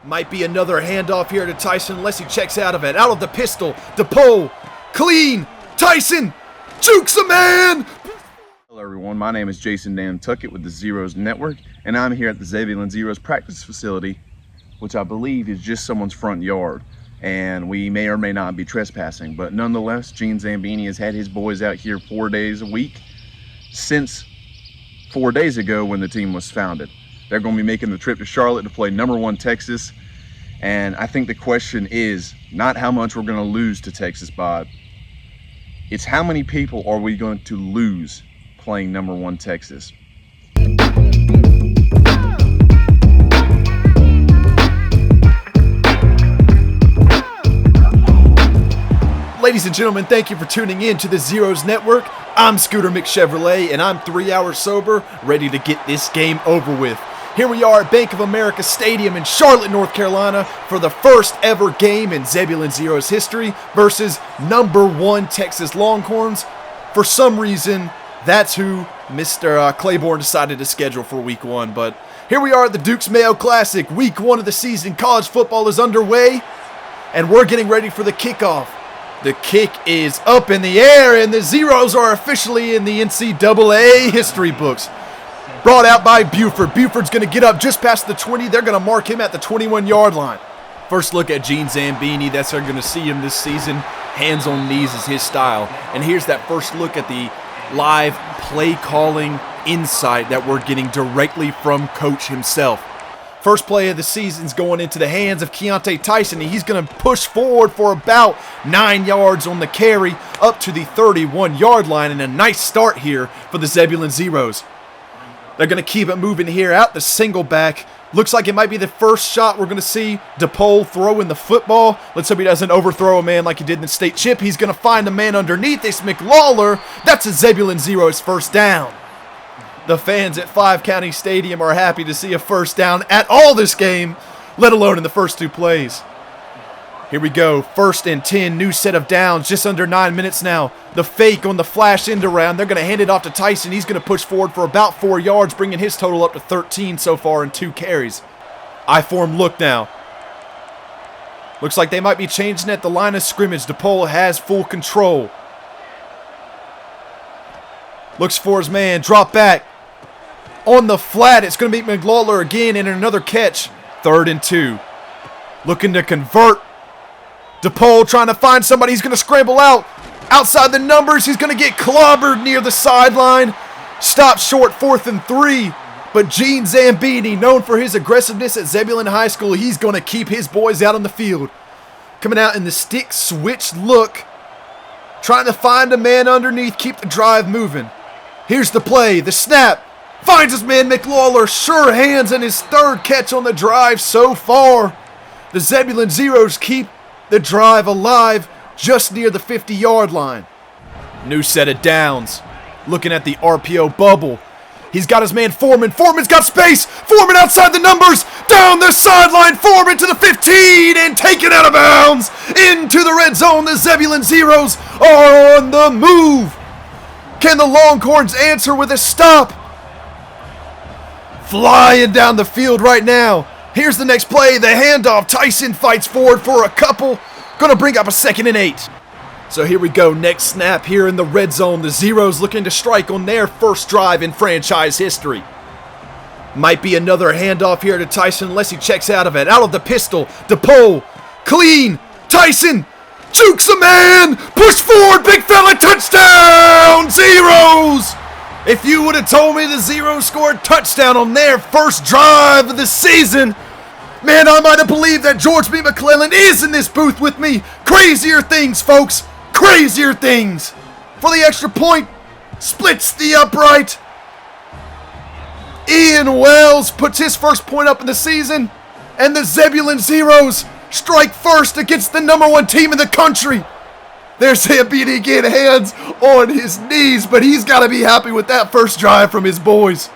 Might be another handoff here to Tyson unless he checks out of it. Out of the pistol. DePaul. Clean. Tyson. Jukes a man. Hello everyone, my name is Jason Nantucket with the Zeros Network, and I'm here at the Zebulon Zeros practice facility, which I believe is just someone's front yard. And we may or may not be trespassing, but nonetheless, Gene Zambini has had his boys out here 4 days a week since 4 days ago when the team was founded. They're going to be making the trip to Charlotte to play #1 Texas. And I think the question is not how much we're going to lose to Texas, Bob. It's how many people are we going to lose playing #1 Texas. Ladies and gentlemen, thank you for tuning in to the Zeros Network. I'm Scooter McChevrolet, and I'm 3 hours sober, ready to get this game over with. Here we are at Bank of America Stadium in Charlotte, North Carolina, for the first ever game in Zebulon Zeros history versus #1 Texas Longhorns. For some reason, that's who Mr. Claiborne decided to schedule for week 1. But here we are at the Duke's Mayo Classic. Week 1 of the season. College football is underway, and we're getting ready for the kickoff. The kick is up in the air, and the Zeros are officially in the NCAA history books. Brought out by Buford. Buford's going to get up just past the 20. They're going to mark him at the 21-yard line. First look at Gene Zambini. That's how we're going to see him this season. Hands on knees is his style. And here's that first look at the live play calling insight that we're getting directly from Coach himself. First play of the season's going into the hands of Keontae Tyson. He's going to push forward for about 9 yards on the carry up to the 31-yard line. And a nice start here for the Zebulon Zeros. They're going to keep it moving here out the single back. Looks like it might be the first shot we're going to see DePaul throwing the football. Let's hope he doesn't overthrow a man like he did in the state chip. He's going to find a man underneath. It's McLawler. That's a Zebulon Zeros first down. The fans at Five County Stadium are happy to see a first down at all this game, let alone in the first 2 plays. Here we go, 1st and 10, new set of downs, just under 9 minutes now. The fake on the flash end around. They're going to hand it off to Tyson. He's going to push forward for about 4 yards, bringing his total up to 13 so far in 2 carries. I-form look now. Looks like they might be changing at the line of scrimmage. DePaul has full control. Looks for his man, drop back. On the flat, it's going to be McLawler again and another catch. 3rd and 2. Looking to convert. DePaul trying to find somebody. He's going to scramble out. Outside the numbers, he's going to get clobbered near the sideline. Stop short, 4th and 3. But Gene Zambini, known for his aggressiveness at Zebulon High School, he's going to keep his boys out on the field. Coming out in the stick switch look. Trying to find a man underneath, keep the drive moving. Here's the play, the snap. Finds his man McLawler, sure hands, and his 3rd catch on the drive so far. The Zebulon Zeros keep the drive alive just near the 50-yard line. New set of downs. Looking at the RPO bubble. He's got his man Foreman. Foreman's got space. Foreman outside the numbers. Down the sideline. Foreman to the 15 and taken out of bounds. Into the red zone. The Zebulon Zeros are on the move. Can the Longhorns answer with a stop? Flying down the field right now. Here's the next play. The handoff. Tyson fights forward for a couple. Gonna bring up a 2nd and 8. So here we go. Next snap here in the red zone. The Zeros looking to strike on their first drive in franchise history. Might be another handoff here to Tyson unless he checks out of it. Out of the pistol. DePaul. Clean. Tyson. Jukes a man. Push forward. Big fella. Touchdown. Zeros. If you would have told me the Zeros scored touchdown on their first drive of the season, man, I might have believed that George B. McClellan is in this booth with me. Crazier things, folks. Crazier things. For the extra point, splits the upright. Ian Wells puts his first point up in the season, and the Zebulon Zeros strike first against the #1 team in the country. There's Zambini again, hands on his knees, but he's got to be happy with that first drive from his boys.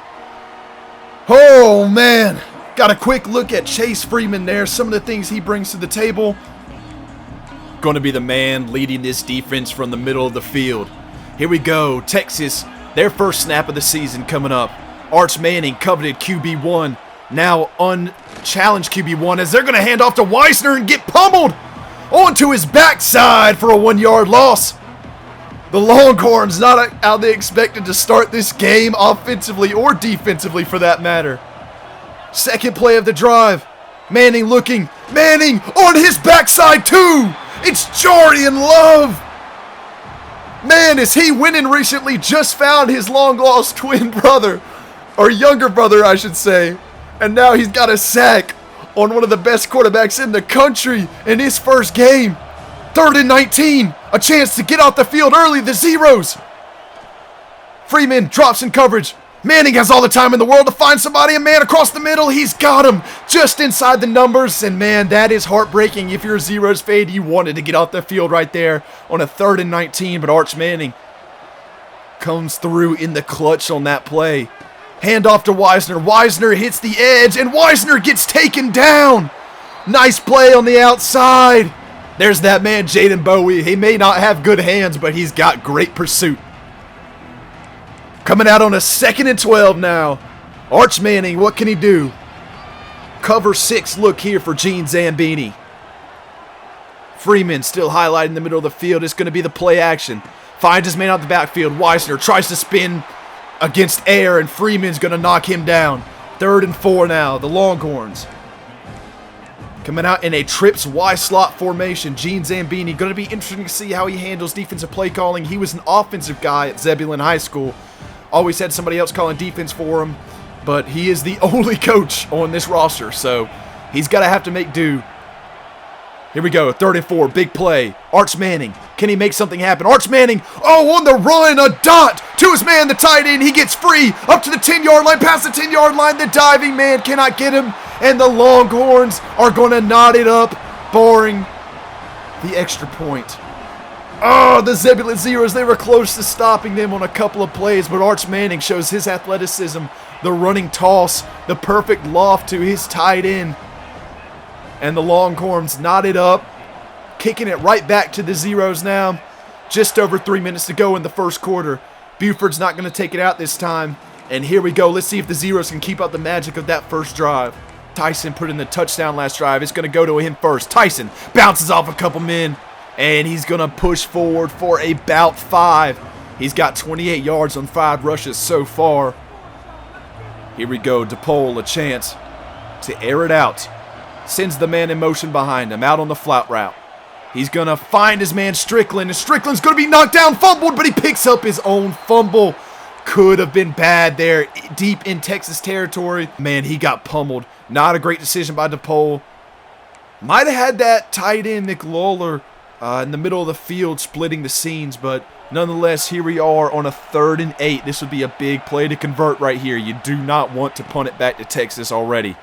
Oh, man. Got a quick look at Chase Freeman there. Some of the things he brings to the table. Going to be the man leading this defense from the middle of the field. Here we go. Texas, their first snap of the season coming up. Arch Manning, coveted QB1, now challenge QB1 as they're going to hand off to Weisner and get pummeled onto his backside for a 1-yard loss. The Longhorns not how they expected to start this game offensively or defensively for that matter. Second play of the drive. Manning looking. Manning on his backside too. It's Jordan Love. Man, is he winning recently. Just found his long-lost twin brother. Or younger brother, I should say. And now he's got a sack on one of the best quarterbacks in the country in his first game. 3rd and 19. A chance to get off the field early. The Zeros. Freeman drops in coverage. Manning has all the time in the world to find somebody. A man across the middle. He's got him just inside the numbers. And man, that is heartbreaking. If you're a Zeros fan, you wanted to get off the field right there on a 3rd and 19. But Arch Manning comes through in the clutch on that play. Hand off to Weisner. Weisner hits the edge, and Weisner gets taken down. Nice play on the outside. There's that man, Jaden Bowie. He may not have good hands, but he's got great pursuit. Coming out on a 2nd and 12 now. Arch Manning, what can he do? Cover 6 look here for Gene Zambini. Freeman still highlighting the middle of the field. It's going to be the play action. Finds his man out the backfield. Weisner tries to spin against air, and Freeman's going to knock him down. 3rd and 4 now. The Longhorns coming out in a trips Y slot formation. Gene Zambini, going to be interesting to see how he handles defensive play calling. He was an offensive guy at Zebulon High School. Always had somebody else calling defense for him, but he is the only coach on this roster, so he's got to have to make do. Here we go, 3rd and 4, big play. Arch Manning, can he make something happen? Arch Manning, on the run, a dot to his man, the tight end. He gets free up to the 10-yard line, past the 10-yard line. The diving man cannot get him, and the Longhorns are going to knot it up, barring the extra point. Oh, the Zebulon Zeros, they were close to stopping them on a couple of plays, but Arch Manning shows his athleticism, the running toss, the perfect loft to his tight end. And the Longhorns knotted up, kicking it right back to the Zeros now. Just over 3 minutes to go in the first quarter. Buford's not going to take it out this time. And here we go. Let's see if the Zeros can keep up the magic of that first drive. Tyson put in the touchdown last drive. It's going to go to him first. Tyson bounces off a couple men, and he's going to push forward for about 5. He's got 28 yards on 5 rushes so far. Here we go. DePaul, a chance to air it out. Sends the man in motion behind him, out on the flat route. He's going to find his man Strickland, and Strickland's going to be knocked down, fumbled, but he picks up his own fumble. Could have been bad there, deep in Texas territory. Man, he got pummeled. Not a great decision by DePaul. Might have had that tight end, Nick Lawler, in the middle of the field splitting the scenes, but nonetheless, here we are on a 3rd and 8. This would be a big play to convert right here. You do not want to punt it back to Texas already.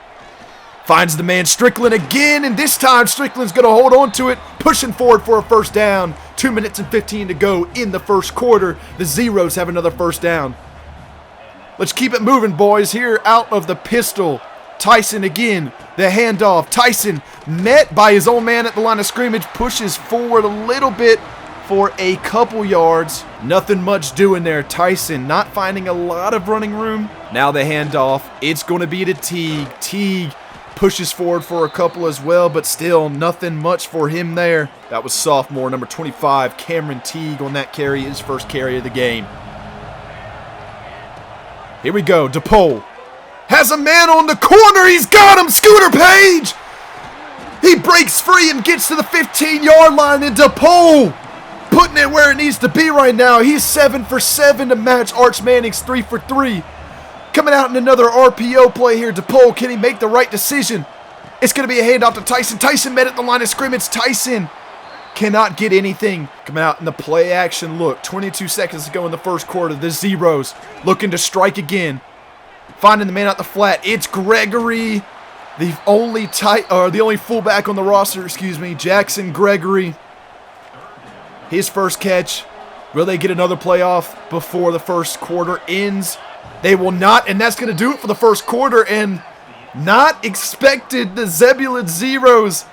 Finds the man Strickland again, and this time Strickland's going to hold on to it, pushing forward for a first down. 2 minutes and 15 to go in the first quarter. The Zeros have another first down. Let's keep it moving, boys. Here out of the pistol. Tyson again, the handoff. Tyson met by his own man at the line of scrimmage, pushes forward a little bit for a couple yards. Nothing much doing there. Tyson not finding a lot of running room. Now the handoff. It's going to be to Teague. Teague pushes forward for a couple as well, but still nothing much for him there. That was sophomore number 25, Cameron Teague, on that carry, his first carry of the game. Here we go. DePaul has a man on the corner. He's got him. Scooter Page. He breaks free and gets to the 15-yard line, and DePaul putting it where it needs to be right now. He's 7 for 7 to match Arch Manning's 3 for 3. Coming out in another RPO play here. DePaul, can he make the right decision? It's going to be a handoff to Tyson. Tyson met at the line of scrimmage. Tyson cannot get anything. Coming out in the play action look. 22 seconds to go in the first quarter. The Zeros looking to strike again. Finding the man out the flat. It's Gregory, the only fullback on the roster, Jackson Gregory. His first catch. Will they get another playoff before the first quarter ends? They will not, and that's going to do it for the first quarter, and not expected. The Zebulon Zeros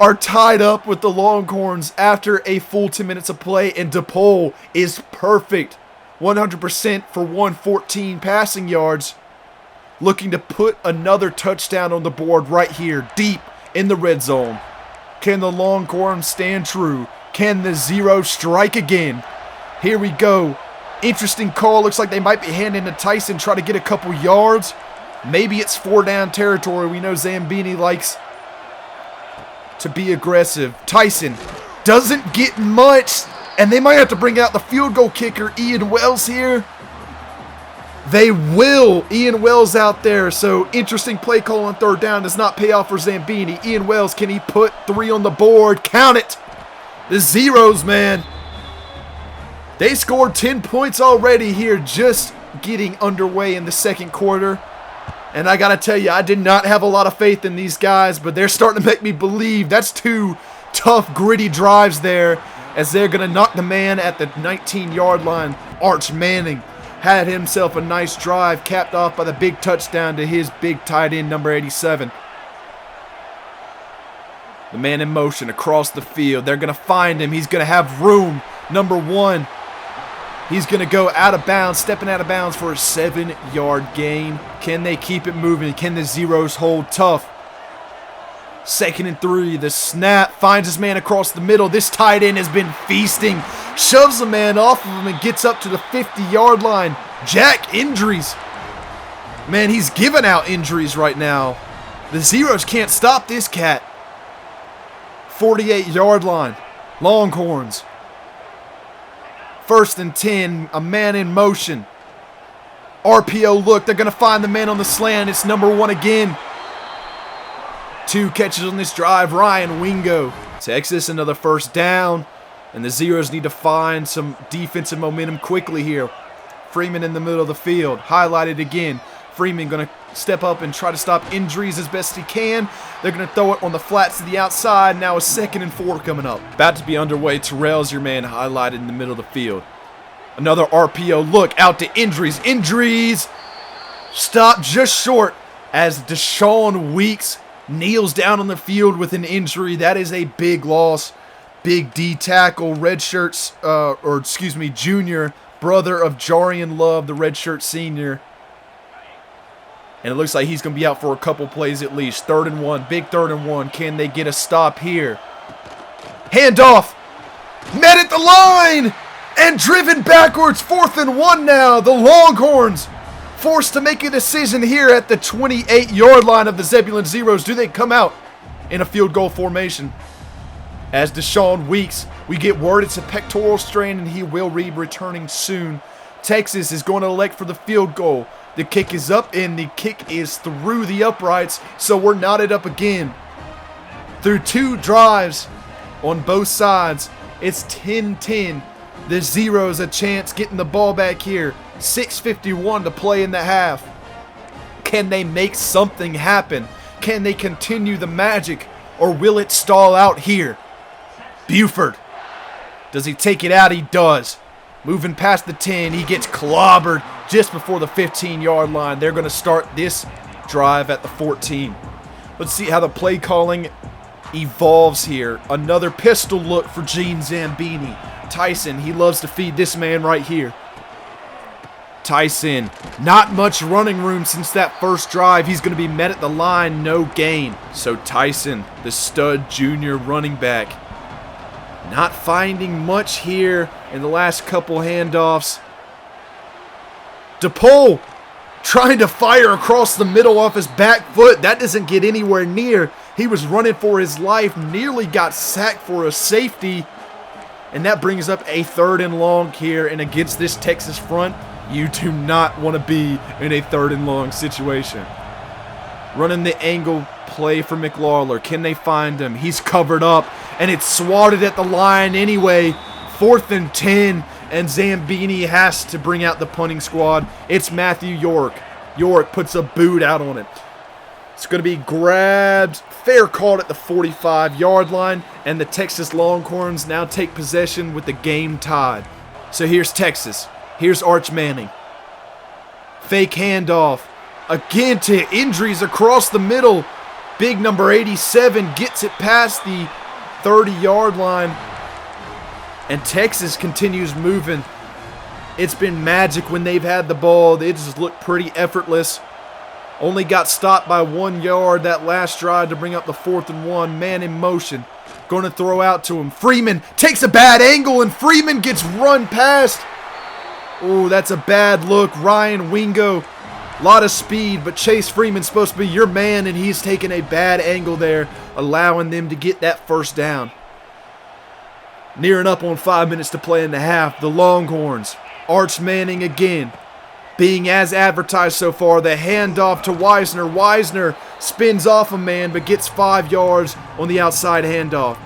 are tied up with the Longhorns after a full 10 minutes of play, and DePaul is perfect. 100% for 114 passing yards. looking to put another touchdown on the board right here, deep in the red zone. Can the Longhorns stand true? Can the Zeros strike again? Here we go. Interesting call. Looks like they might be handing to Tyson, try to get a couple yards. Maybe it's 4-down territory. We know Zambini likes to be aggressive. Tyson doesn't get much, and they might have to bring out the field goal kicker, Ian Wells, here. They will. Ian Wells out there. So interesting play call on 3rd down. Does not pay off for Zambini. Ian Wells, can he put 3 on the board? Count it. The Zeros, man. They scored 10 points already here, just getting underway in the second quarter. And I got to tell you, I did not have a lot of faith in these guys, but they're starting to make me believe. That's 2 tough, gritty drives there as they're going to knock the man at the 19-yard line. Arch Manning had himself a nice drive, capped off by the big touchdown to his big tight end, number 87. The man in motion across the field. They're going to find him. He's going to have room. Number 1. He's going to go out of bounds, stepping out of bounds for a 7-yard gain. Can they keep it moving? Can the Zeros hold tough? 2nd and 3. The snap finds his man across the middle. This tight end has been feasting. Shoves the man off of him and gets up to the 50-yard line. Jack injuries. Man, he's giving out injuries right now. The Zeros can't stop this cat. 48-yard line. Longhorns. 1st and 10. A man in motion. RPO look. They're going to find the man on the slant. It's number 1 again. 2 catches on this drive. Ryan Wingo. Texas, another 1st down. And the Zeros need to find some defensive momentum quickly here. Freeman in the middle of the field. Highlighted again. Freeman going to step up and try to stop injuries as best he can. They're going to throw it on the flats to the outside. Now a 2nd and 4 coming up. About to be underway. Terrell's your man, highlighted in the middle of the field. Another RPO look out to injuries. Injuries. Stopped just short as Deshaun Weeks kneels down on the field with an injury. That is a big loss. Big D tackle, junior, brother of Jarian Love, the redshirt senior. And it looks like he's going to be out for a couple plays at least. 3rd and 1, big 3rd and 1. Can they get a stop here? Handoff. Met at the line and driven backwards. 4th and 1 now. The Longhorns forced to make a decision here at the 28-yard line of the Zebulon Zeros. Do they come out in a field goal formation? As Deshaun Weeks, we get word it's a pectoral strain and he will be returning soon. Texas is going to elect for the field goal. The kick is up and the kick is through the uprights, so we're knotted up again. Through 2 drives on both sides, it's 10-10. The Zeros a chance getting the ball back here. 6:51 to play in the half. Can they make something happen? Can they continue the magic, or will it stall out here? Buford. Does he take it out? He does. Moving past the 10, he gets clobbered just before the 15-yard line. They're going to start this drive at the 14. Let's see how the play calling evolves here. Another pistol look for Gene Zambini. Tyson, he loves to feed this man right here. Tyson, not much running room since that first drive. He's going to be met at the line, no gain. So Tyson, the stud junior running back, not finding much here in the last couple handoffs. DePaul trying to fire across the middle off his back foot. That doesn't get anywhere near. He was running for his life, nearly got sacked for a safety. And that brings up a 3rd and long here. And against this Texas front, you do not want to be in a 3rd and long situation. Running the angle play for McLawler. Can they find him? He's covered up. And it's swatted at the line anyway. 4th and 10. And Zambini has to bring out the punting squad. It's Matthew York. York puts a boot out on it. It's going to be grabbed. Fair caught at the 45-yard line. And the Texas Longhorns now take possession with the game tied. So here's Texas. Here's Arch Manning. Fake handoff. Again to injuries across the middle. Big number 87 gets it past the 30-yard line. And Texas continues moving. It's been magic when they've had the ball. They just look pretty effortless. Only got stopped by 1 yard that last drive to bring up the 4th and 1. Man in motion. Going to throw out to him. Freeman takes a bad angle, and Freeman gets run past. Oh, that's a bad look. Ryan Wingo, a lot of speed, but Chase Freeman's supposed to be your man, and he's taking a bad angle there, allowing them to get that first down. Nearing up on 5 minutes to play in the half. The Longhorns, Arch Manning again, being as advertised so far. The handoff to Wisner. Wisner spins off a man but gets 5 yards on the outside handoff.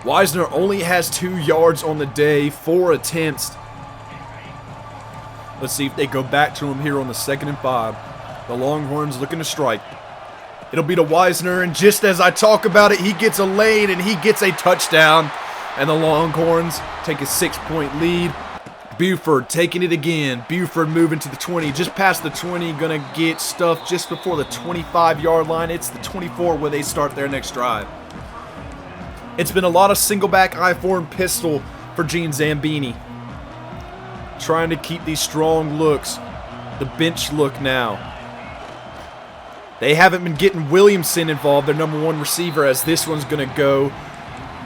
Wisner only has 2 yards on the day, 4 attempts. Let's see if they go back to him here on the 2nd and 5. The Longhorns looking to strike. It'll be to Wisner, and just as I talk about it, he gets a lane and he gets a touchdown. And the Longhorns take a 6-point lead. Buford taking it again. Buford moving to the 20, just past the 20, gonna get stuffed just before the 25-yard line. It's the 24 where they start their next drive. It's been a lot of single back I-form pistol for Gene Zambini. Trying to keep these strong looks. The bench look now. They haven't been getting Williamson involved, their number 1 receiver, as this one's going to go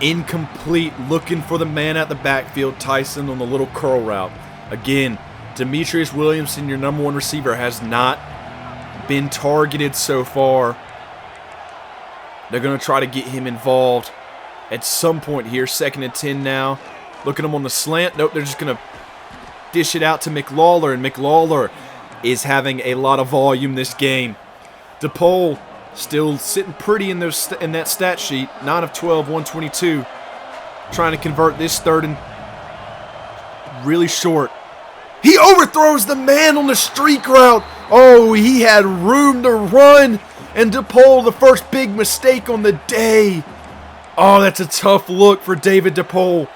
incomplete, looking for the man at the backfield, Tyson, on the little curl route. Again, Demetrius Williamson, your number 1 receiver, has not been targeted so far. They're going to try to get him involved at some point here. 2nd and 10 now. Look at him on the slant. Nope, they're just going to dish it out to McLawler, and McLawler is having a lot of volume this game. DePaul still sitting pretty in that stat sheet. 9 of 12, 122. Trying to convert this 3rd and really short. He overthrows the man on the streak route. Oh, he had room to run. And DePaul, the first big mistake on the day. Oh, that's a tough look for David DePaul.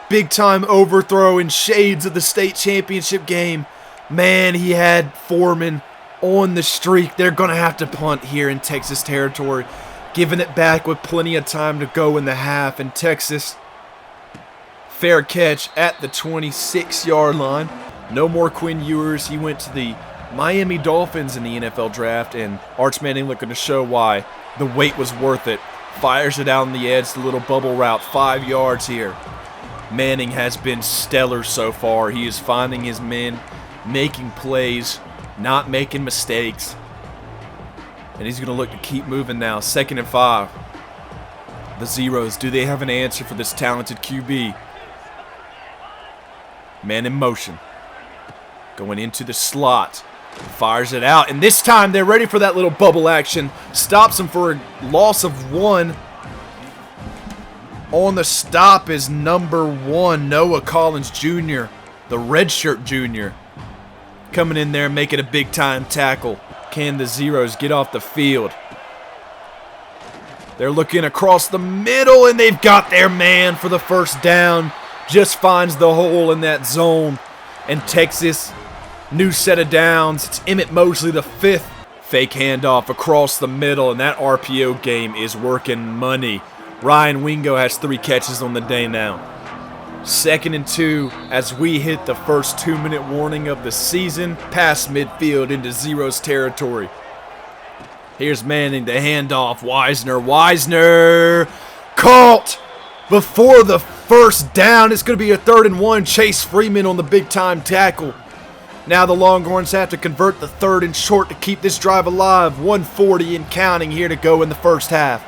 Big time overthrow in shades of the state championship game. Man, he had Foreman on the streak. They're going to have to punt here in Texas territory, giving it back with plenty of time to go in the half. And Texas, fair catch at the 26-yard line. No more Quinn Ewers. He went to the Miami Dolphins in the NFL draft, and Arch Manning looking to show why the wait was worth it. Fires it out on the edge, the little bubble route, 5 yards here. Manning has been stellar so far. He is finding his men, making plays, not making mistakes. And he's going to look to keep moving now. 2nd and 5. The Zeros, do they have an answer for this talented QB? Man in motion. Going into the slot. Fires it out. And this time they're ready for that little bubble action. Stops him for a loss of 1. On the stop is number 1, Noah Collins Jr., the redshirt junior. Coming in there, making a big-time tackle. Can the Zeros get off the field? They're looking across the middle, and they've got their man for the first down. Just finds the hole in that zone. And Texas, new set of downs. It's Emmett Mosley, the 5th. Fake handoff across the middle, and that RPO game is working money. Ryan Wingo has 3 catches on the day now. 2nd and 2 as we hit the first 2-minute warning of the season. Past midfield into Zeros territory. Here's Manning, the handoff. Wisner caught before the first down. It's going to be a 3rd and 1. Chase Freeman on the big-time tackle. Now the Longhorns have to convert the 3rd and short to keep this drive alive. 1:40 and counting here to go in the first half.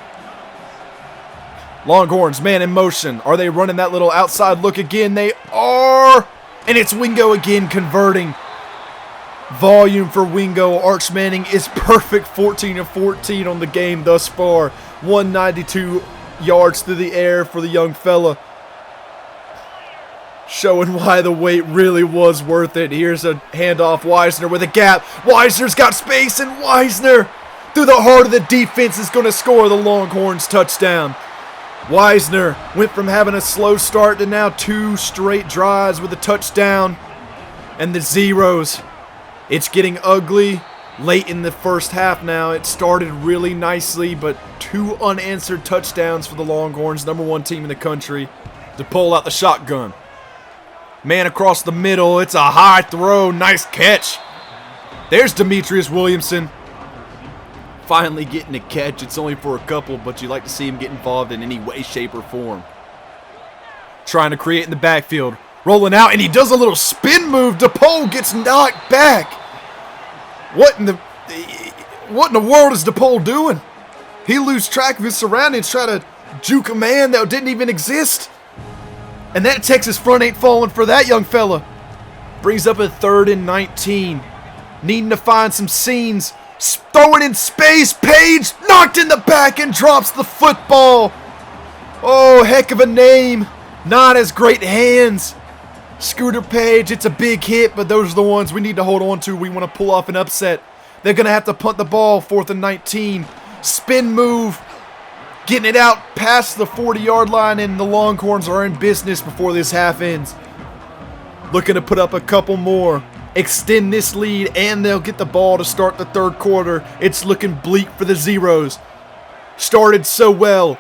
Longhorns, man in motion. Are they running that little outside look again? They are. And it's Wingo again converting. Volume for Wingo. Arch Manning is perfect. 14 of 14 on the game thus far. 192 yards through the air for the young fella. Showing why the wait really was worth it. Here's a handoff. Wisner with a gap. Wisner's got space, and Wisner through the heart of the defense is going to score the Longhorns touchdown. Wisner went from having a slow start to now 2 straight drives with a touchdown. And the Zeros, it's getting ugly late in the first half now. It started really nicely, but 2 unanswered touchdowns for the Longhorns, number 1 team in the country, to pull out the shotgun. Man across the middle, it's a high throw, nice catch. There's Demetrius Williamson. Finally getting a catch. It's only for a couple, but you like to see him get involved in any way, shape, or form. Trying to create in the backfield. Rolling out, and he does a little spin move. DePaul gets knocked back. What in the world is DePaul doing? He loses track of his surroundings, try to juke a man that didn't even exist. And that Texas front ain't falling for that young fella. Brings up a 3rd and 19. Needing to find some seams. Throwing in space. Page knocked in the back and drops the football. Oh, heck of a name. Not as great hands. Scooter Page, it's a big hit, but those are the ones we need to hold on to. We want to pull off an upset. They're going to have to punt the ball, 4th and 19. Spin move. Getting it out past the 40-yard line, and the Longhorns are in business before this half ends. Looking to put up a couple more. Extend this lead, and they'll get the ball to start the 3rd quarter. It's looking bleak for the Zeros. Started so well.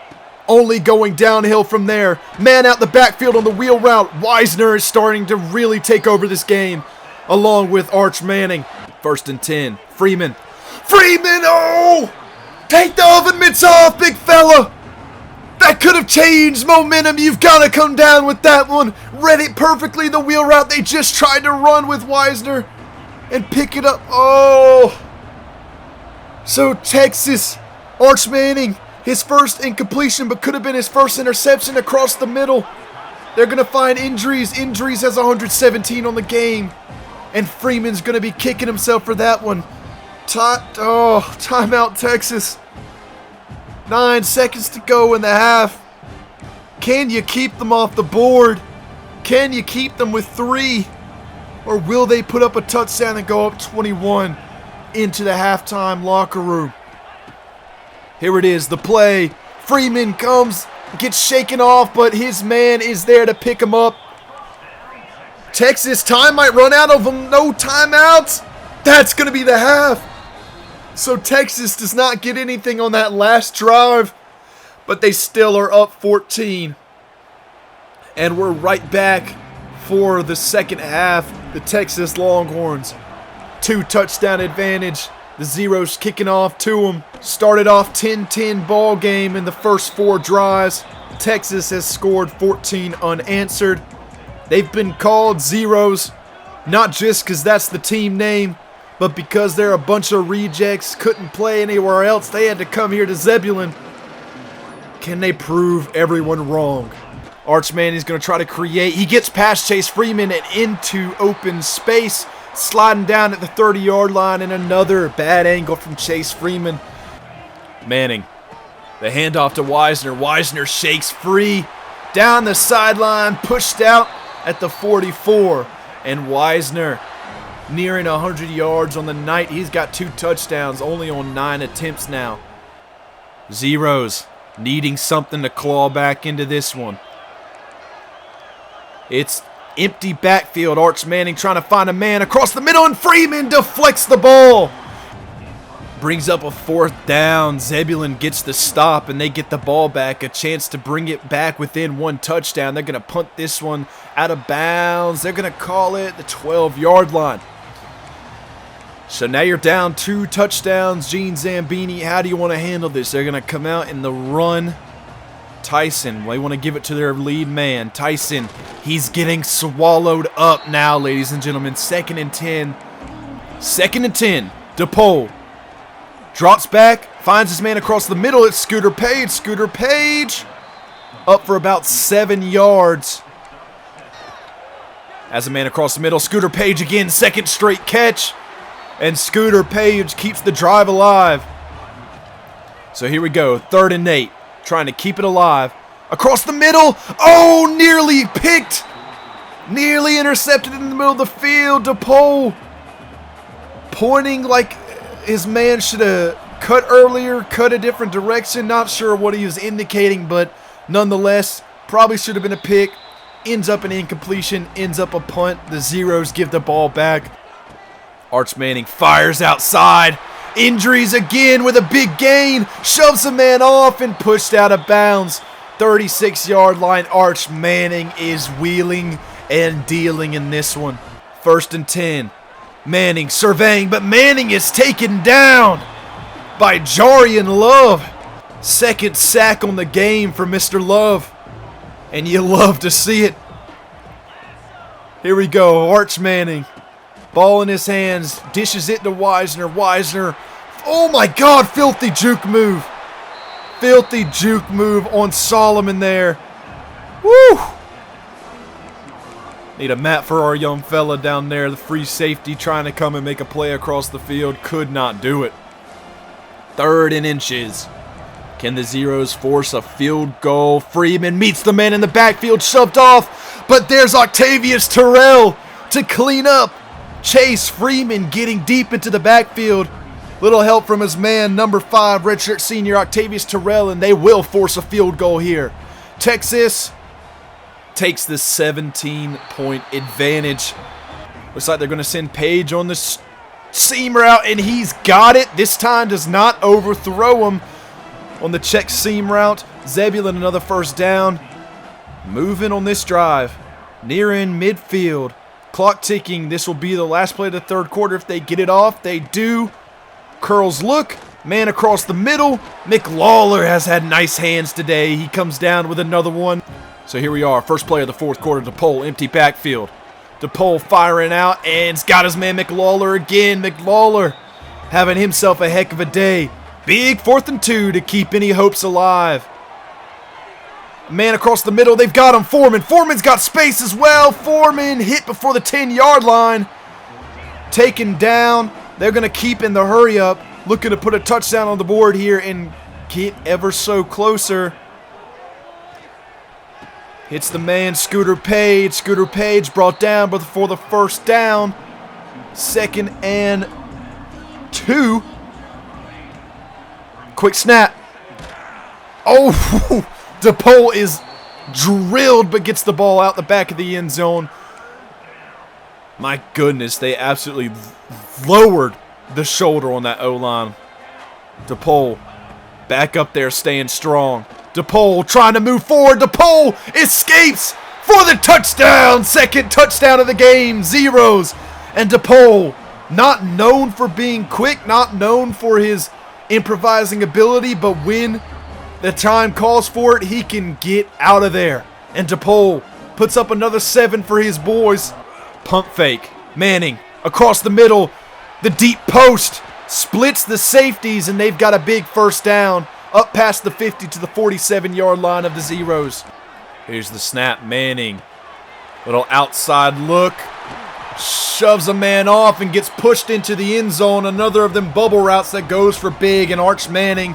Only going downhill from there. Man out the backfield on the wheel route. Wisner is starting to really take over this game, along with Arch Manning. 1st and 10. Freeman, oh! Take the oven mitts off, big fella! That could have changed momentum. You've got to come down with that one. Read it perfectly, the wheel route they just tried to run with Wisner. And pick it up. Oh! So Texas, Arch Manning, his first incompletion, but could have been his first interception across the middle. They're going to find injuries. Injuries has 117 on the game. And Freeman's going to be kicking himself for that one. Timeout Texas. 9 seconds to go in the half. Can you keep them off the board? Can you keep them with 3? Or will they put up a touchdown and go up 21 into the halftime locker room? Here it is, the play. Freeman comes, gets shaken off, but his man is there to pick him up. Texas, time might run out of them. No timeouts. That's going to be the half. So Texas does not get anything on that last drive, but they still are up 14. And we're right back for the second half. The Texas Longhorns, 2 touchdown advantage. The Zeros kicking off to them. Started off 10-10 ball game in the first 4 drives. Texas has scored 14 unanswered. They've been called Zeros, not just because that's the team name, but because they're a bunch of rejects, couldn't play anywhere else. They had to come here to Zebulon. Can they prove everyone wrong? Arch Manning's going to try to create. He gets past Chase Freeman and into open space. Sliding down at the 30-yard line, and another bad angle from Chase Freeman. Manning, the handoff to Wisner. Wisner shakes free. Down the sideline, pushed out at the 44. And Wisner nearing 100 yards on the night. He's got 2 touchdowns, only on 9 attempts now. Zeros needing something to claw back into this one. It's empty backfield. Arch Manning trying to find a man across the middle, and Freeman deflects the ball. Brings up a 4th down. Zebulon gets the stop, and they get the ball back. A chance to bring it back within 1 touchdown. They're going to punt this one out of bounds. They're going to call it the 12-yard line. So now you're down 2 touchdowns. Gene Zambini, how do you want to handle this? They're going to come out in the run. Tyson, they want to give it to their lead man. Tyson, he's getting swallowed up now, ladies and gentlemen. 2nd and 10. 2nd and 10. DePaul drops back, finds his man across the middle. It's Scooter Page. Scooter Page up for about 7 yards. As a man across the middle, Scooter Page again, 2nd straight catch. And Scooter Page keeps the drive alive. So here we go, 3rd and 8. Trying to keep it alive. Across the middle. Oh, nearly picked. Nearly intercepted in the middle of the field. DePaul pointing like his man should have cut earlier, cut a different direction. Not sure what he was indicating, but nonetheless, probably should have been a pick. Ends up an incompletion, ends up a punt. The Zeros give the ball back. Arch Manning fires outside. Injuries again with a big gain. Shoves a man off and pushed out of bounds. 36-yard line. Arch Manning is wheeling and dealing in this one. 1st and 10. Manning surveying, but Manning is taken down by Jarian Love. Second sack on the game for Mr. Love. And you love to see it. Here we go, Arch Manning. Ball in his hands, dishes it to Wisner. Wisner, oh my God, filthy juke move. Filthy juke move on Solomon there. Woo! Need a map for our young fella down there. The free safety trying to come and make a play across the field. Could not do it. 3rd and inches. Can the Zeros force a field goal? Freeman meets the man in the backfield, shoved off. But there's Octavius Terrell to clean up. Chase Freeman getting deep into the backfield. Little help from his man, number 5, redshirt senior Octavius Terrell, and they will force a field goal here. Texas takes the 17-point advantage. Looks like they're going to send Page on the seam route, and he's got it. This time does not overthrow him on the check seam route. Zebulon another first down. Moving on this drive. Nearing midfield. Clock ticking. This will be the last play of the 3rd quarter. If they get it off, they do. Curls look. Man across the middle. McLawler has had nice hands today. He comes down with another one. So here we are, first play of the 4th quarter. DePaul, empty backfield. DePaul firing out, and he's got his man McLawler again. McLawler having himself a heck of a day. Big 4th and 2 to keep any hopes alive. Man across the middle, they've got him. Foreman. Foreman's got space as well. Foreman hit before the 10-yard line. Taken down. They're going to keep in the hurry up. Looking to put a touchdown on the board here and get ever so closer. Hits the man, Scooter Page. Scooter Page brought down before the first down. 2nd and 2. Quick snap. Oh, DePaul is drilled but gets the ball out the back of the end zone. My goodness, they absolutely lowered the shoulder on that O-line. DePaul back up there staying strong. DePaul trying to move forward. DePaul escapes for the touchdown. 2nd touchdown of the game. Zeros. And DePaul, not known for being quick, not known for his improvising ability, but when the time calls for it, he can get out of there. And DePaul puts up another 7 for his boys. Pump fake. Manning across the middle. The deep post splits the safeties, and they've got a big first down. Up past the 50 to the 47-yard line of the Zeros. Here's the snap. Manning. Little outside look. Shoves a man off and gets pushed into the end zone. Another of them bubble routes that goes for big. And Arch Manning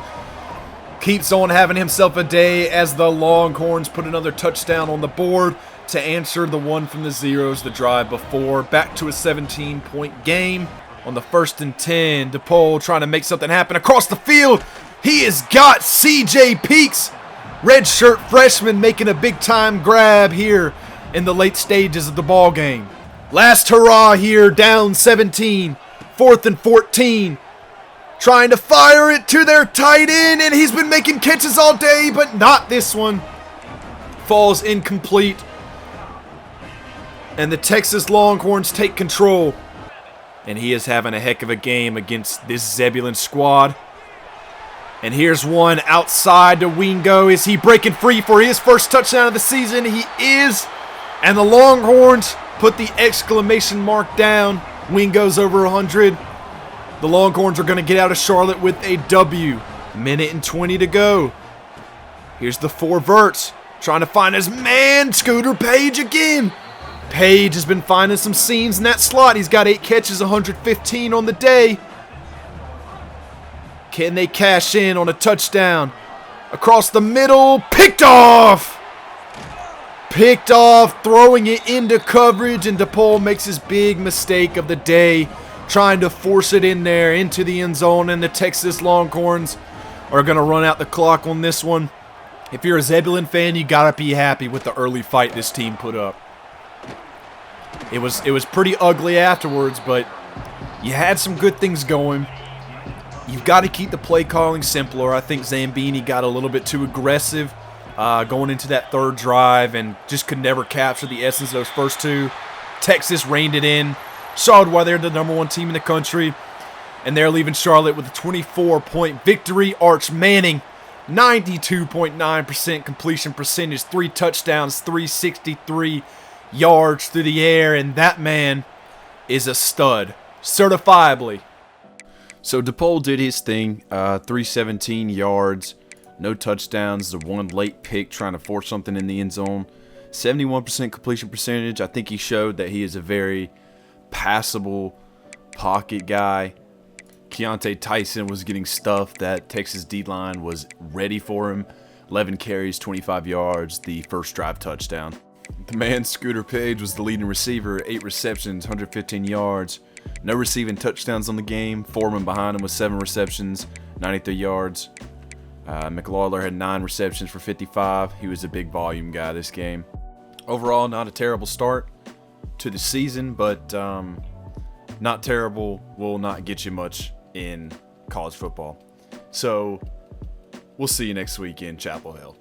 keeps on having himself a day as the Longhorns put another touchdown on the board to answer the one from the Zeros the drive before. Back to a 17-point game. On the 1st and 10, DePaul trying to make something happen across the field. He has got C.J. Peaks, redshirt freshman, making a big-time grab here in the late stages of the ball game. Last hurrah here, down 17, 4th and 14. Trying to fire it to their tight end, and he's been making catches all day, but not this one. Falls incomplete. And the Texas Longhorns take control. And he is having a heck of a game against this Zebulon squad. And here's one outside to Wingo. Is he breaking free for his first touchdown of the season? He is. And the Longhorns put the exclamation mark down. Wingo's over 100. The Longhorns are going to get out of Charlotte with a W. 1:20 to go. Here's the 4 verts. Trying to find his man, Scooter Page again. Page has been finding some seams in that slot. He's got 8 catches, 115 on the day. Can they cash in on a touchdown? Across the middle, picked off! Picked off, throwing it into coverage, and DePaul makes his big mistake of the day, trying to force it in there into the end zone, and the Texas Longhorns are going to run out the clock on this one. If you're a Zebulon fan, you got to be happy with the early fight this team put up. It was pretty ugly afterwards, but you had some good things going. You've got to keep the play calling simpler. I think Zambini got a little bit too aggressive going into that 3rd drive and just could never capture the essence of those first 2. Texas reined it in, Charlotte, while they're the number 1 team in the country, and they're leaving Charlotte with a 24-point victory. Arch Manning, 92.9% completion percentage, 3 touchdowns, 363 yards through the air, and that man is a stud, certifiably. So DePaul did his thing, 317 yards, no touchdowns, the 1 late pick trying to force something in the end zone, 71% completion percentage. I think he showed that he is a very passable pocket guy. Keontae Tyson was getting stuff. That Texas D-line was ready for him. 11 carries, 25 yards, the first drive touchdown. The man, Scooter Page, was the leading receiver, 8 receptions, 115 yards. No receiving touchdowns on the game. Foreman behind him with 7 receptions, 93 yards. McLaurin had 9 receptions for 55. He was a big volume guy this game. Overall, not a terrible start to the season, but not terrible will not get you much in college football. So we'll see you next week in Chapel Hill.